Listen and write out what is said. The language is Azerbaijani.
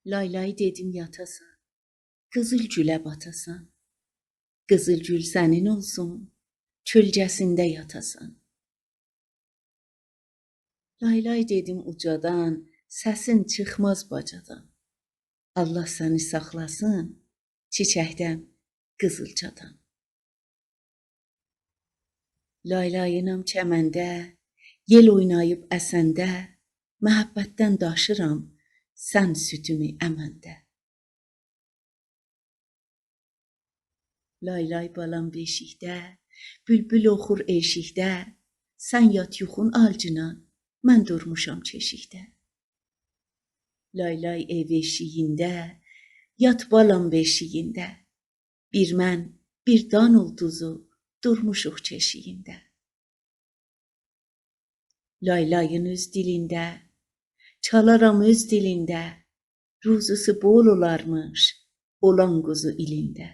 Lay lay dedim yatasan, qızıl gülə batasan. Qızıl gül sənin olsun, kölgəsində yatasan. Lay lay dedim ucadan, səsin çıxmaz bacadan. Allah səni saxlasın, çiçəkdən, qızılcadan. Lay layınam çəməndə, yel oynayıb əsəndə, məhəbbətdən daşıram, sən sütümü əməndə. Lay lay balam beşikdə, bülbül oxur eşikdə, sən yat yuxun alcına, mən durmuşam keşikdə. Lay lay ev eşiyində, yat balam beşiyində, bir mən, bir dan ulduzu, durmuşuq keşiyində. Lay layın öz dilində, çalaram öz dilində, ruzusu bol olarmış, olan quzu ilində.